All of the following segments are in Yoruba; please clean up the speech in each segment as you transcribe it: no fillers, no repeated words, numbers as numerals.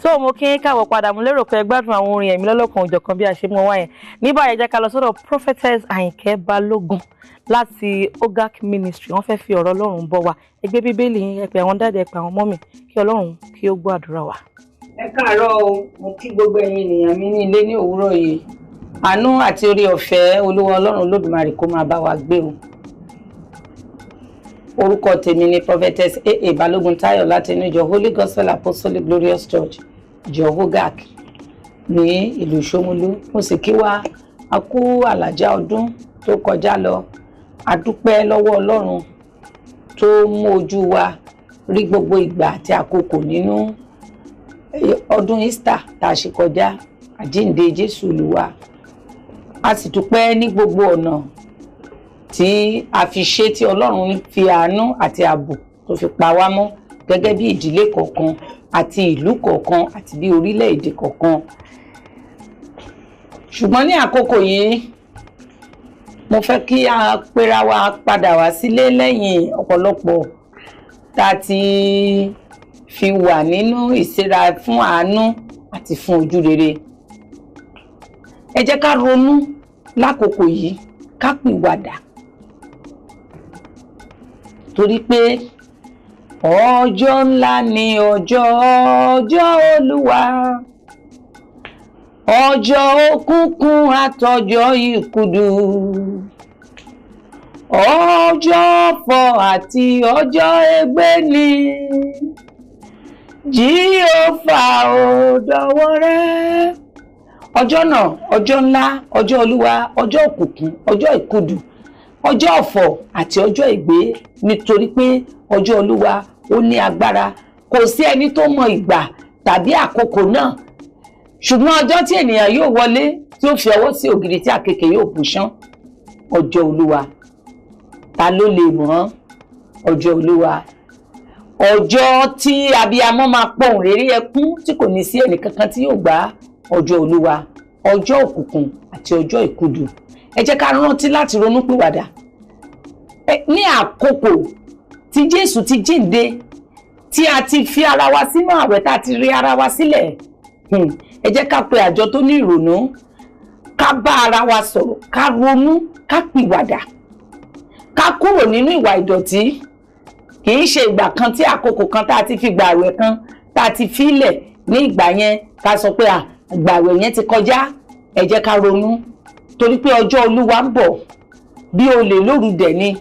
So mo kí káwọ́ padà, mo lérò pé ẹ gbádùn àwọn orin ẹ̀mí lọ́lọ́kan òjọ̀kan bí a ṣe mú wá yẹn. Ní báyìí jẹ́ ká lọ sọ́dọ̀ Prophetess Àyìnkẹ́ Balógun láti OGAC Ministry. Wọ́n fẹ́ fi ọ̀rọ̀ Ọlọ́run bọ́ wa. Ẹ gbé Bíbélì yín, ẹ pè àwọn dáàdì, ẹ pè àwọn mọ́mì kí Ọlọ́run kí ó gbọ́ àdúrà wa. Ẹ káàárọ̀ o, mo kí gbogbo ẹ̀yin ènìyàn mi ní ilé ní òwúrọ̀ yìí. Àánú àti oore ọ̀fẹ́ Olúwa Ọlọ́run Olódùmarè kó máa bá wa gbé o. Orúkọ tèmi ni Prophetess A.A. Balógun Táyọ̀ láti inú ìjọ Holy Gospel Apostolic Glorious Church, ìjọ OGAC ní ìlú Ṣómólú. Mo sì kí wa a kú àlàjá ọdún tó kọjá lọ. A dúpẹ́ lọ́wọ́ Ọlọ́run tó mú ojú wa rí gbogbo ìgbà àti àkókò nínú ọdún Easter tá a ṣe kọjá, àjíǹde Jésù Olúwa. A sì dúpẹ́ ní gbogbo ọ̀nà tí a fi ṣe tí Ọlọ́run fi àánú àti ààbò tó fi pa wá mọ́ gẹ́gẹ́ bí ìdílé kọ̀ọ̀kan àti ìlú kọ̀ọ̀kan àti bí orílẹ̀-èdè kọ̀ọ̀kan. Ṣùgbọ́n ní àkókò yìí mo fẹ́ kí a pera wa padà wá sílé lẹ́yìn ọ̀pọ̀lọpọ̀ tá a ti fi wà nínú ìsẹ́ra fún àánú àti fún ojú rere. Ẹ jẹ́ ká ronú lákòókò yìí, ká pìwàdà. Torí pé ọjọ́ ńlá ni ọjọ́ Olúwa, ọjọ́ òkùnkùn àtọjọ́ ìkùdù, ọjọ́ ọ̀fọ̀ àti ọjọ́ ègbé ni. Jèhófà ó dọwọ́ rẹ̀. Ọjọ́ náà, ọjọ́ ńlá, ọjọ́ Olúwa, ọjọ́ òkùnkùn, ọjọ́ ìkùdù, ọjọ́ ọ̀fọ̀ àti ọjọ́ ègbé, nítorí pé ọjọ́ Olúwa ó ní agbára. Kò sí ẹni tó mọ ìgbà tàbí àkókò náà. Ṣùgbọ́n ọjọ́ tí ènìyàn yóò wọlé tí ó fi ọwọ́ sí ògiri tí àkekèé yóò bù ṣán, ọjọ́ Olúwa. Ta ló lè mọ̀ ọjọ́ Olúwa? Ọjọ́ tí abiyamọ máa pohùn réré ẹkún tí kò ní sí ẹnì kankan tí yóò gbà, ọjọ́ Olúwa, ọjọ́ òkùnkùn àti ọjọ́ ìkùdù. Ẹ jẹ́ ká rántí láti ronúpìwàdà. Ní àkókò tí Jésù ti jíǹde, tí a ti fi ara wa sínú àwẹ̀, tá a ti rí ara wa sílẹ̀, ẹ jẹ́ ká pe àjọ tó ní ìrònú, ká bá ara wa sọ̀rọ̀, ká ronú, ká pìwàdà, ká kúrò nínú ìwà ìdọ̀tí. Kì í ṣe ìgbà kan tí àkókò kan tá a ti fi gbà àwẹ̀ kan tá a ti fílẹ̀ ní ìgbà yẹn ká sọ pé ìgbà àwẹ̀ yẹn ti kọjá. Ẹ jẹ́ ká ronú, torí pé ọjọ́ Olúwa ń bọ̀ bí olè lóru dẹ̀ ni.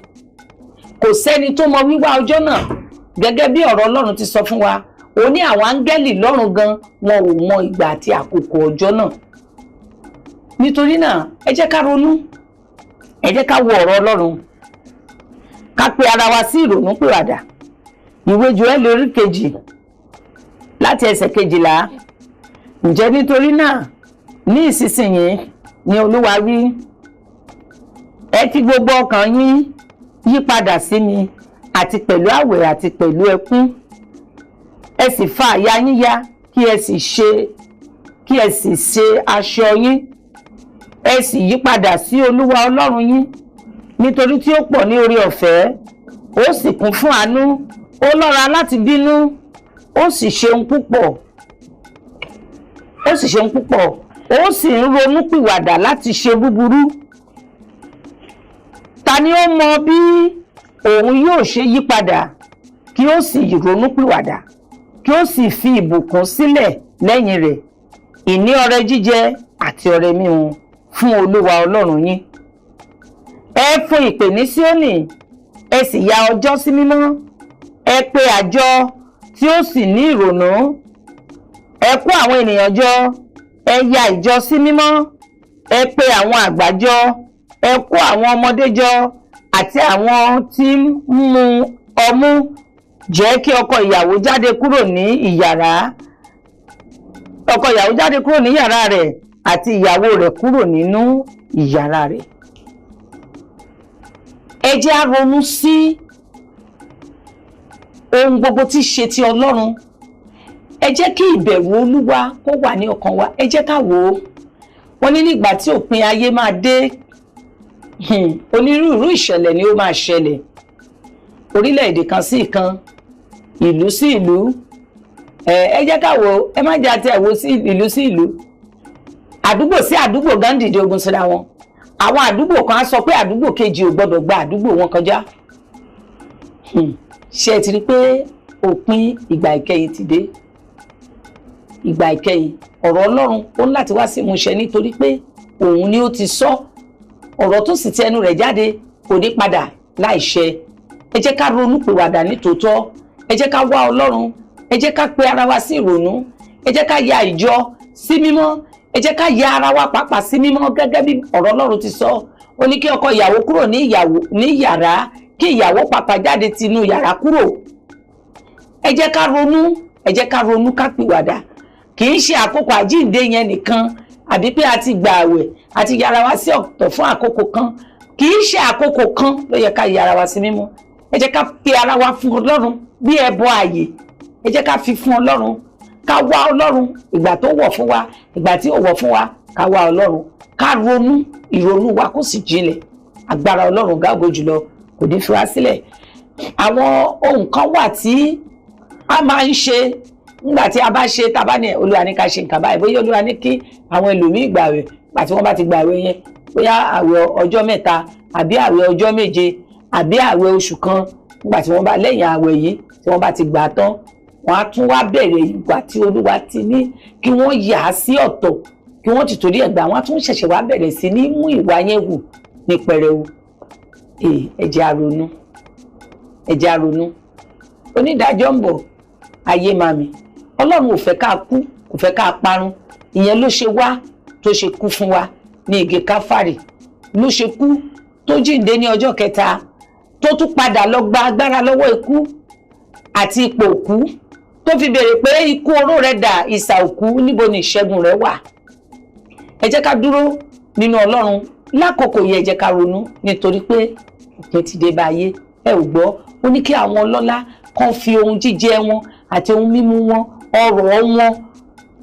Kò sẹ́ni tó mọ wíwá ọjọ́ náà, gẹ́gẹ́ bí ọ̀rọ̀ Ọlọ́run ti sọ fún wa. Ó ní àwọn áńgẹ́lì lọ́run gan wọn ò mọ ìgbà àti àkókò ọjọ́ náà. Nítorí náà ẹ jẹ́ ká ronú, ẹ jẹ́ ká wo ọ̀rọ̀ Ọlọ́run, ká pe ara wa sí ìrònú pìwàdà. Ìwé Jóẹ́lì orí 2 láti ẹsẹ̀ 12. Ǹjẹ́ nítorí náà ní ìsinsìnyí ni Olúwa wí, ẹ fi gbogbo ọkàn yín yí padà sí mi, àti pẹ̀lú àwẹ̀ àti pẹ̀lú ẹkún. Ẹ sì fa àyà yín ya, kí ẹ sì ṣe aṣọ yín. Ẹ sì yí padà sí Olúwa Ọlọ́run yín, nítorí tí ó pọ̀ ní oore ọ̀fẹ́, ó sì kún fún àánú, ó lọ́ra láti bínú, ó sì ṣeun púpọ̀, ó sì ń ronú pìwàdà láti ṣe búburú. Ta ni ó mọ bí òun yóò ṣe yí padà kí ó sì ronú pìwàdà, kí ó sì fi ìbùkún sílẹ̀ lẹ́yìn rẹ̀, ìní ọrẹ jíjẹ àti ọrẹ mímu fún Olúwa Ọlọ́run yín. Ẹ fún ìpè ní Síónì, ẹ sì ya ọjọ́ sí mímọ́. Ẹ pe àjọ tí ó sì ní ìrònú. Ẹ kó àwọn ènìyàn jọ, ẹ ya ìjọ sí mímọ́. Ẹ pe àwọn àgbà jọ, ẹ kó àwọn ọmọdé jọ àti àwọn tí ń mu ọmú. Jẹ́ kí ọkọ ìyàwó jáde kúrò ní ìyàrá, rẹ̀ àti ìyàwó rẹ̀ kúrò nínú ìyàrá rẹ̀. Ẹ jẹ́ á ronú sí ohun gbogbo tí ṣe ti Ọlọ́run. Ẹ jẹ́ kí ìbẹ̀rù Olúwa kó wà ní ọkàn wa. Ẹ jẹ́ ká wò ó. Wọ́n ní nígbà tí òpin ayé máa dé, onírúurú ìṣẹ̀lẹ̀ ni ó máa ṣẹlẹ̀. Orílẹ̀-èdè kan sí ìkan, ìlú sí ìlú, ẹ jẹ́ ká wò ẹ má jẹ́ àti ẹ̀wò sí ìlú àdúgbò sí àdúgbò gan dìde ogun síra wọn. Àwọn àdúgbò kan á sọ pé àdúgbò kejì ò gbọdọ̀ gba àdúgbò wọn kọjá. Ṣé ẹ ti rí pé òpin ìgbà ìkẹyìn ti dé? Ìgbà ìkẹyìn ọ̀rọ̀ Ọlọ́run ó ní láti wá sí ìmúṣẹ nítorí pé òun ni ó ti sọ. Ọ̀rọ̀ tó sì ti ẹnu rẹ̀ jáde kò ní padà láìṣẹ. Ẹ jẹ́ ká ronú pìwàdà ní tòótọ́. Ẹ jẹ́ ká wá Ọlọ́run. Ẹ jẹ́ ká pe ara wa sí ìrònú. Ẹ jẹ́ ká ya ìjọ sí mímọ́. Ẹ jẹ́ ká ya ara wa pàápàá sí mímọ́ gẹ́gẹ́ bí ọ̀rọ̀ Ọlọ́run ti sọ. Ó ní kí ọkọ ìyàwó kúrò ní yàrá, kí ìyàwó pàápàá jáde tinú yàrá kúrò. Ẹ jẹ́ ká ronú. Ẹ jẹ́ ká ronú ká pìwàdà. Kì í ṣe àkókò àjíǹde yẹn nìkan àbí pé a ti gba àwẹ̀ àti yára wa sí ọ̀tọ̀ fún àkókò kan. Kì í ṣe àkókò kan ló yẹ ká yára wa sí mímọ́. Ẹ jẹ́ ká pe ara wa fún Ọlọ́run bí ẹbọ ààyè. Ẹ jẹ́ ká fi fún Ọlọ́run. Ká wá Ọlọ́run ìgbà tó wọ̀ fún wa, ìgbà tí ò wọ̀ fún wa, ká wá Ọlọ́run. Ká ronú, ìrònú wa kó sì jinlẹ̀. Agbára Ọlọ́run gágó jùlọ kò ní fi wá sílẹ̀. Àwọn ohun kan wà tí a máa ń ṣe nígbà tí a bá ṣe tá bá ní Olúwa ní ká ṣe nǹkan báyìí. Bóyá Olúwa ní kí àwọn ẹlòmíì gbààwẹ̀ nígbà tí wọ́n bá ti gbààwẹ̀ yẹn, bóyá àwẹ̀ ọjọ́ mẹ́ta àbí àwẹ̀ ọjọ́ méje àbí àwẹ̀ oṣù kan, nígbà tí wọ́n bá lẹ́yìn àwẹ̀ yìí tí wọ́n bá ti gbà tán, wọ́n á tún wá bẹ̀rẹ̀ ìgbà tí Olúwa ti ní kí wọ́n yà á sí ọ̀tọ̀, kí wọ́n ti torí ẹ̀gbà, wọ́n á tún ṣẹ̀ṣẹ̀ wá bẹ̀rẹ̀ sí ní mú ìwà yẹn wù ní pẹrẹu. Ẹ jẹ́ á ronú. Ẹ jẹ́ á ronú. Onídàájọ́ ń bọ̀, ayé mami. Ọlọ́run ò fẹ́ ká kú, kò fẹ́ ká parun. Ìyẹn ló ṣe wá tó ṣe kú fún wa ní igi Káfárì. Ló ṣe kú tó jíǹde ní ọjọ́ kẹta, tó tún padà lọ gba agbára lọ́wọ́ ikú àti ipò òkú, tó fi béèrè pé ikú oró rẹ̀ dà, ìsà òkú níbo ni ìṣẹ́gun rẹ̀ wà. Ẹ jẹ́ ká dúró nínú Ọlọ́run lákòókò yẹn. Ẹ jẹ́ ká ronú nítorí pé òpin ti dé bá ayé. Ẹ ò gbọ́, ó ní kí àwọn ọlọ́lá kan fi ohun jíjẹ wọn àti ohun mímu wọn, ọrọ̀ wọn,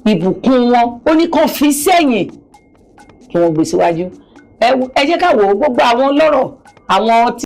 ìbùkún wọn, ó ní kán fi sẹ́yìn kí wọ́n gbé síwájú. Ẹ jẹ́ ká wò ó, gbogbo àwọn ọlọ́rọ̀, àwọn tí